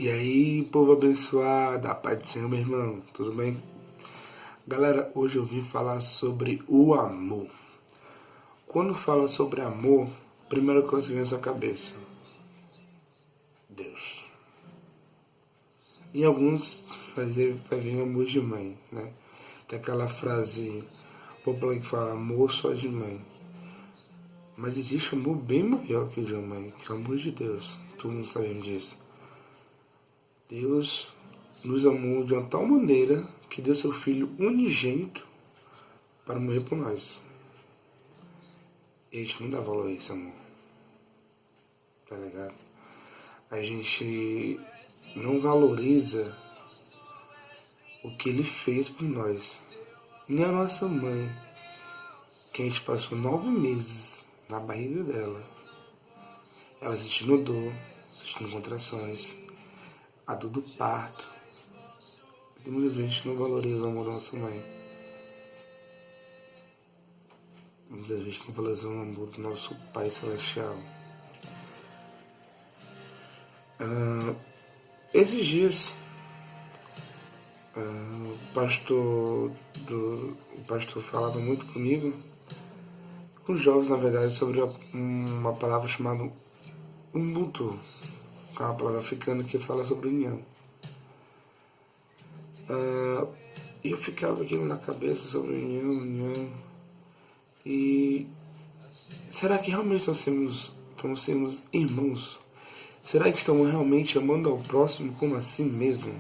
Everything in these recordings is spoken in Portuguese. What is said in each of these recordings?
E aí, povo abençoado, a paz do Senhor, meu irmão, tudo bem? Galera, hoje eu vim falar sobre o amor. Quando fala sobre amor, a primeira coisa que vem na sua cabeça, Deus. Em alguns vai vir amor de mãe, né? Tem aquela frase popular que fala amor só de mãe. Mas existe um amor bem maior que o de uma mãe, que é o amor de Deus. Todo mundo sabe disso. Deus nos amou de uma tal maneira que deu seu Filho unigênito para morrer por nós. E a gente não dá valor a esse amor. Tá ligado? A gente não valoriza o que Ele fez por nós. Nem a nossa mãe, que a gente passou 9 meses na barriga dela. Ela sentindo dor, sentindo contrações, a dor do parto. E muitas vezes a gente não valoriza o amor da nossa mãe. Muitas vezes a gente não valoriza o amor do nosso Pai Celestial. Esses dias, o pastor falava muito comigo, com os jovens, na verdade, sobre uma palavra chamada Ubuntu, que é uma palavra africana que fala sobre união. E eu ficava aquilo na cabeça sobre união. E será que realmente estamos sendo irmãos? Será que estamos realmente amando ao próximo como assim mesmo?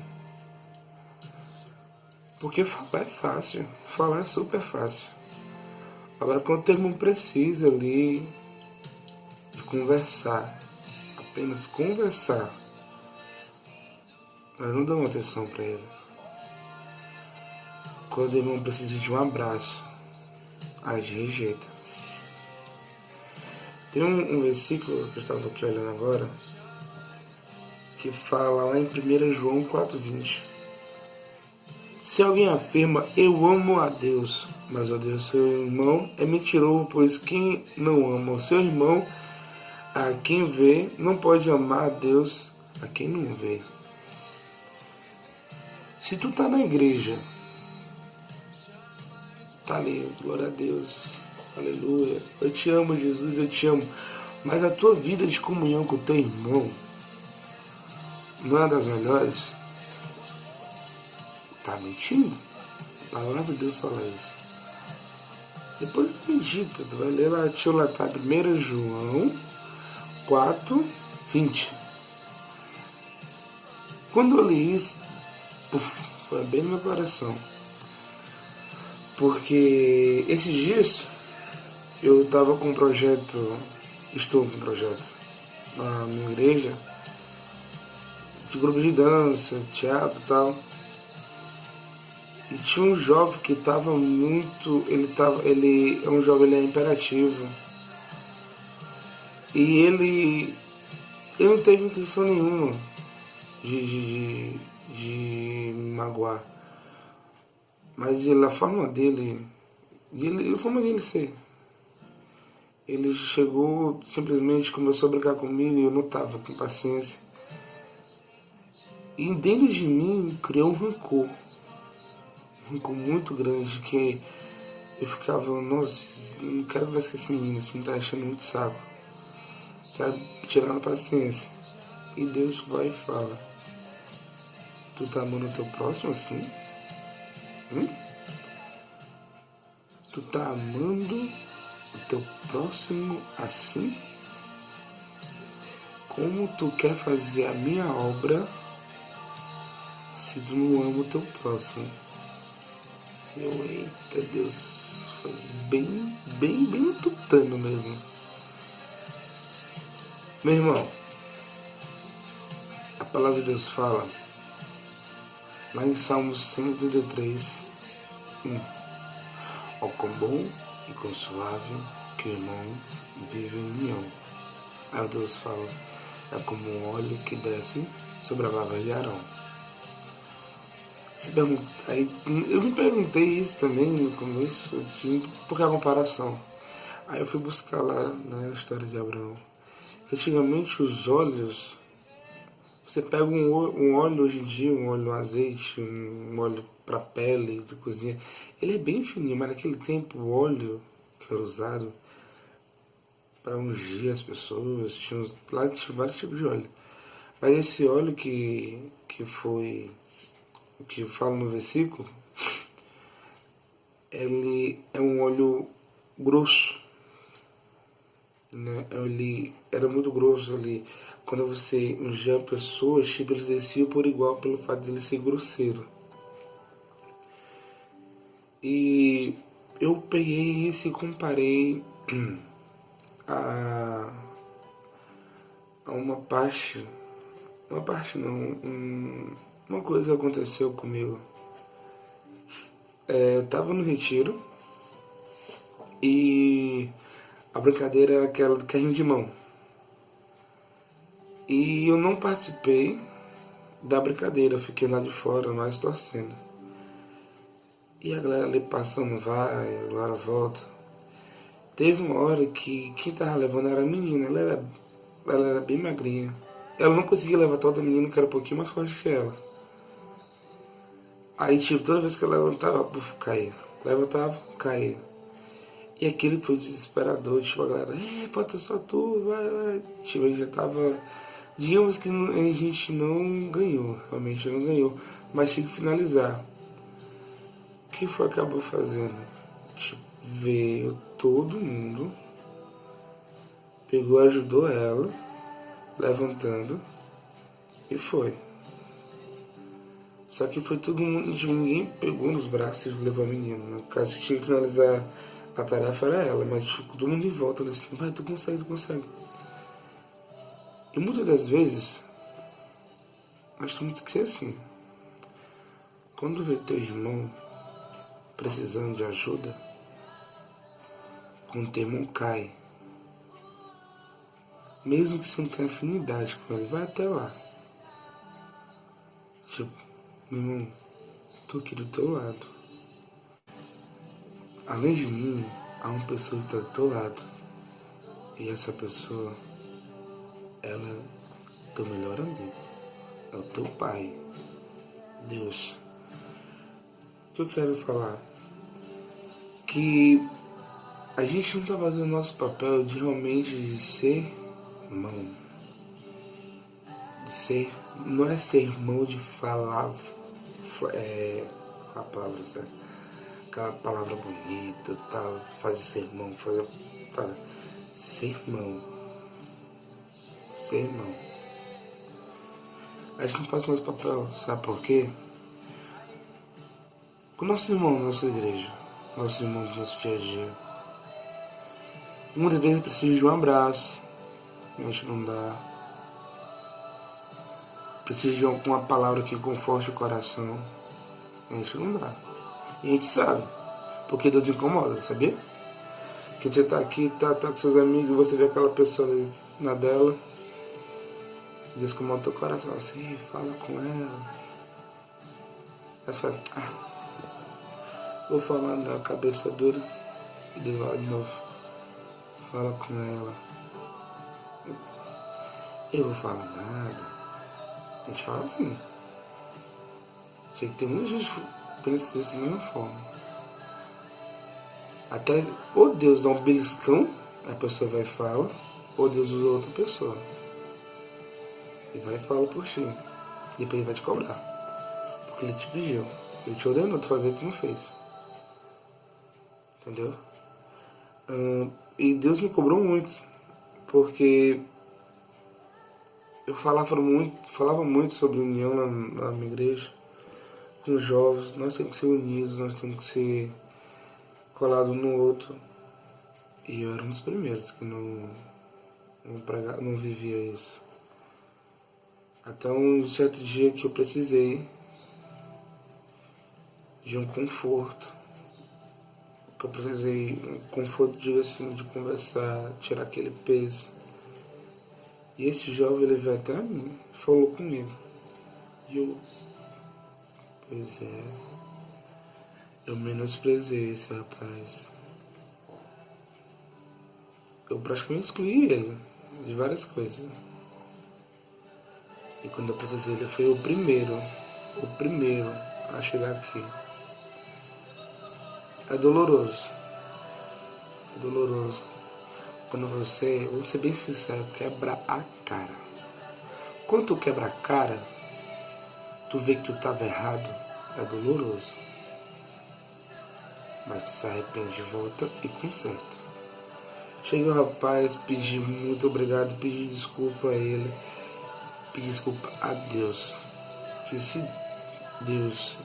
Porque falar é fácil, falar é super fácil. Agora, quando o irmão precisa ali de conversar, apenas conversar, nós não damos atenção para ele. Quando o irmão precisa de um abraço, a gente rejeita. Tem um versículo que eu estava aqui olhando agora, que fala lá em 1 João 4,20. Se alguém afirma, eu amo a Deus, mas odeia seu irmão, é mentiroso, pois quem não ama o seu irmão, a quem vê, não pode amar a Deus, a quem não vê. Se tu tá na igreja, tá ali, glória a Deus, aleluia, eu te amo, Jesus, eu te amo, mas a tua vida de comunhão com o teu irmão não é das melhores, tá mentindo? A palavra de Deus fala isso. Depois medita, tu vai ler lá, deixa eu lá, tá? 1 João 4,20. Quando eu li isso, foi bem no meu coração. Porque esses dias eu estava com um projeto, estou com um projeto na minha igreja, de grupo de dança, teatro e tal. E tinha um jovem que estava muito. Ele é um jovem, ele é imperativo. E ele não teve intenção nenhuma de me magoar. Mas a forma dele, a forma dele ser. Ele chegou, simplesmente começou a brincar comigo e eu não estava com paciência. E dentro de mim criou um rancor muito grande, que eu ficava, nossa, não quero conversar com esse menino tá achando muito saco. Quero tirar a paciência. E Deus vai e fala, tu tá amando o teu próximo assim? Tu tá amando o teu próximo assim? Como tu quer fazer a minha obra se tu não ama o teu próximo? Eita Deus, foi bem tutano mesmo. Meu irmão, a palavra de Deus fala lá em Salmos 133, ó quão bom e quão suave que irmãos vivem em união. Aí Deus fala, é como um óleo que desce sobre a barba de Arão. Aí, eu me perguntei isso também no começo, porque a comparação. Aí eu fui buscar lá na história de Abraão. Que antigamente os olhos Você pega um óleo hoje em dia, um óleo, um azeite, um óleo para pele, de cozinha, ele é bem fininho, mas naquele tempo o óleo que era usado para ungir as pessoas, lá tinha vários tipos de óleo. Mas esse óleo que foi, o que fala no versículo, ele é um óleo grosso, né? Ele era muito grosso ali. Quando você ungia a pessoa, os chifres desciam por igual pelo fato de ele ser grosseiro. E eu peguei esse e comparei a, a uma parte não, uma coisa que aconteceu comigo. Eu tava no retiro e a brincadeira era aquela do carrinho de mão. E eu não participei da brincadeira, eu fiquei lá de fora, mais torcendo. E a galera ali passando, vai, agora volta. Teve uma hora que quem tava levando era a menina, ela era bem magrinha. Ela não conseguia levantar outra menina que era um pouquinho mais forte que ela. Aí, tipo, toda vez que ela levantava, puf, caía. Levantava, caía. E aquele foi desesperador, tipo, a galera, falta só tu, vai, vai. Tipo, a gente já tava. Digamos que a gente não ganhou, realmente não ganhou. Mas tinha que finalizar. O que foi que acabou fazendo? Tipo, veio todo mundo, pegou, ajudou ela, levantando, e foi. Só que foi todo mundo, tipo, ninguém pegou nos braços e levou a menina. No caso, que tinha que finalizar a tarefa era ela, mas tipo, todo mundo em volta, assim, vai, tu consegue, tu consegue. E muitas das vezes, nós temos que ser assim. Quando vê teu irmão precisando de ajuda, quando teu irmão cai, mesmo que você não tenha afinidade com ele, vai até lá. Tipo, meu irmão, tô aqui do teu lado. Além de mim, há uma pessoa que tá do teu lado. E essa pessoa, ela é teu melhor amigo. É o teu pai. Deus. O que eu quero falar? Que a gente não tá fazendo o nosso papel de realmente ser irmão. De ser. Não é ser irmão de falar. A palavra, certo? Aquela palavra bonita, tal, fazer sermão, fazer. Tá, sermão. Sermão. A gente não faz o nosso papel, sabe por quê? Com o nosso irmão da nossa igreja, nosso irmão do nosso dia a dia. Muitas vezes precisa de um abraço, a gente não dá. Precisa de alguma palavra que conforte o coração, a gente não dá. E a gente sabe, porque Deus incomoda, sabia? Que você tá aqui, tá com seus amigos, você vê aquela pessoa ali na dela, Deus incomoda o teu coração, assim, fala com ela. Aí você fala, vou falar na cabeça dura e de lá de novo. Fala com ela. Eu vou falar nada. A gente fala assim. Sei que tem muita gente que pensa dessa mesma forma. Até ou Deus dá um beliscão, a pessoa vai e fala, ou Deus usa outra pessoa. E vai e fala por ti. Depois ele vai te cobrar. Porque ele te pediu. Ele te ordenou de fazer e tu não fez. Entendeu? E Deus me cobrou muito. Porque eu falava muito sobre união na minha igreja. Com os jovens, nós temos que ser unidos, nós temos que ser colados um no outro. E eu era um dos primeiros que não vivia isso. Até um certo dia que eu precisei de um conforto. Que eu precisei um conforto, digo assim, de conversar, tirar aquele peso. E esse jovem, ele veio até a mim, falou comigo. E eu, pois é, eu menosprezei esse rapaz. Eu praticamente excluí ele de várias coisas. E quando eu precisei, ele foi o primeiro a chegar aqui. É doloroso. É doloroso. Quando você, vamos ser bem sincero, quebra a cara. Quando tu quebra a cara, tu vê que tu estava errado, é doloroso. Mas tu se arrepende de volta e conserta. Cheguei o rapaz, pedi muito obrigado, pedi desculpa a ele, pedi desculpa a Deus. Que se Deus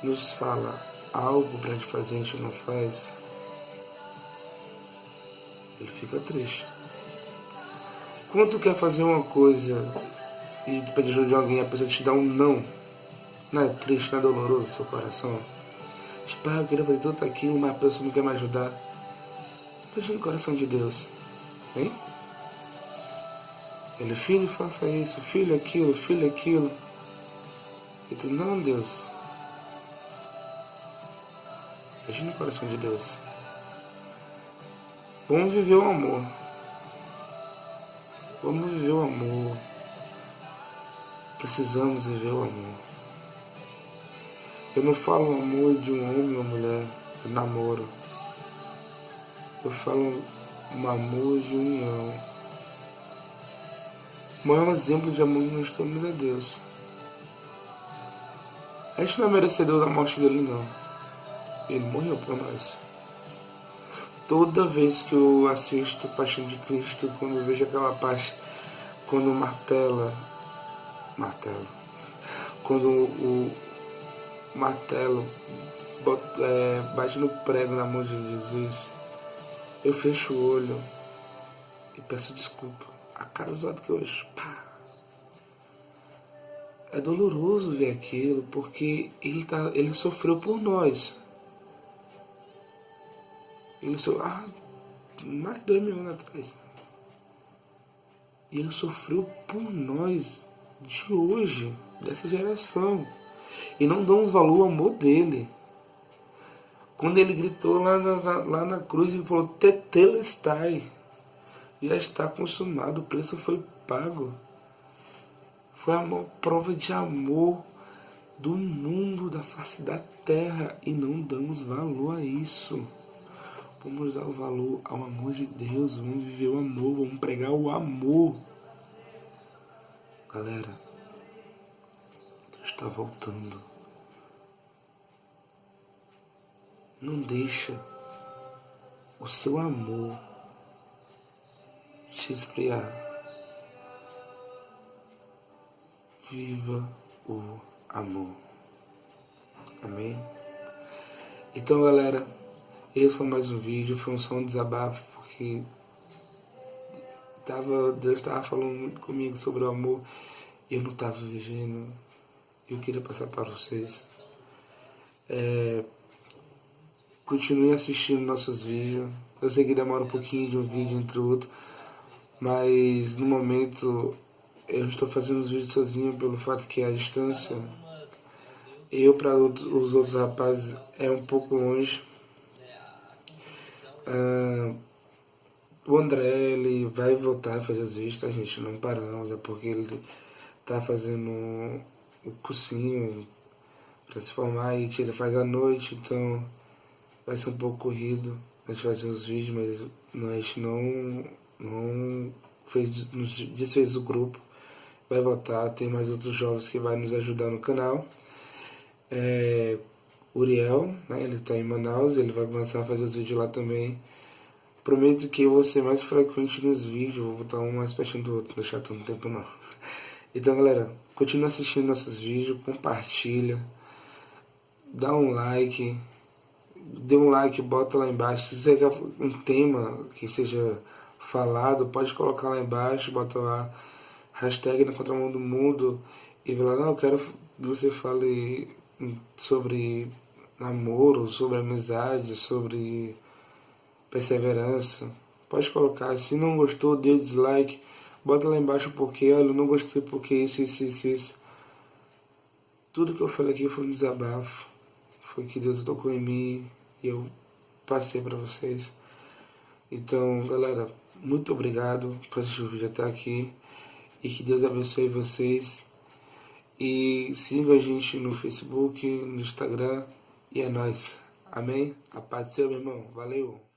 nos fala algo pra gente fazer e a gente não faz, ele fica triste. Quando tu quer fazer uma coisa e tu pede ajuda de alguém e a pessoa te dá um não é triste, não é doloroso o seu coração? Tipo, eu queria fazer tudo aquilo, mas a pessoa não quer me ajudar. Imagina o coração de Deus, hein? Ele, filho, faça isso, filho, aquilo, filho, aquilo. E tu, não, Deus. Imagina o coração de Deus. Vamos viver o amor. Vamos viver o amor. Precisamos viver o amor. Eu não falo amor de um homem ou uma mulher, de namoro. Eu falo um amor de união. O maior exemplo de amor que nós temos é Deus. A gente não é merecedor da morte dele, não. Ele morreu por nós. Toda vez que eu assisto Paixão de Cristo, quando eu vejo aquela parte, quando quando o martelo bate no prego na mão de Jesus, eu fecho o olho e peço desculpa a cada zoado que eu vejo. É doloroso ver aquilo, porque ele sofreu por nós. Ele sofreu mais de 2000 anos atrás. E ele sofreu por nós de hoje, dessa geração. E não damos valor ao amor dele. Quando ele gritou lá na cruz, ele falou, tetelestai. Já está consumado, o preço foi pago. Foi a maior prova de amor do mundo, da face da terra. E não damos valor a isso. Vamos dar o valor ao amor de Deus. Vamos viver o amor, vamos pregar o amor. Galera, Deus está voltando. Não deixa o seu amor se esfriar. Viva o amor. Amém? Então, galera, esse foi mais um vídeo. Foi só um desabafo, porque Deus estava falando muito comigo sobre o amor e eu não estava vivendo. Eu queria passar para vocês. Continue assistindo nossos vídeos. Eu sei que demora um pouquinho de um vídeo entre o outro, mas no momento eu estou fazendo os vídeos sozinho pelo fato que a distância, eu para os outros rapazes é um pouco longe. O André, ele vai voltar a fazer os vídeos, a gente não paramos, é porque ele tá fazendo o cursinho para se formar e que ele faz à noite, então vai ser um pouco corrido a gente fazer os vídeos, mas a gente não desfez o grupo. Vai voltar, tem mais outros jovens que vai nos ajudar no canal. Uriel, né, ele está em Manaus, ele vai começar a fazer os vídeos lá também. Prometo que eu vou ser mais frequente nos vídeos, vou botar um mais pertinho do outro, não deixar tanto tempo não. Então, galera, continua assistindo nossos vídeos, compartilha, dá um like, dê um like, bota lá embaixo. Se você quer um tema que seja falado, pode colocar lá embaixo, bota lá, hashtag na contramão do mundo, e vai lá, não, eu quero que você fale sobre namoro, sobre amizade, sobre perseverança. Pode colocar, se não gostou, dê dislike, bota lá embaixo porque, olha, eu não gostei porque isso. Tudo que eu falei aqui foi um desabafo, foi que Deus tocou em mim e eu passei para vocês. Então, galera, muito obrigado por assistir o vídeo até aqui e que Deus abençoe vocês. E siga a gente no Facebook, no Instagram, e é nóis. Amém? A paz do Senhor, meu irmão. Valeu!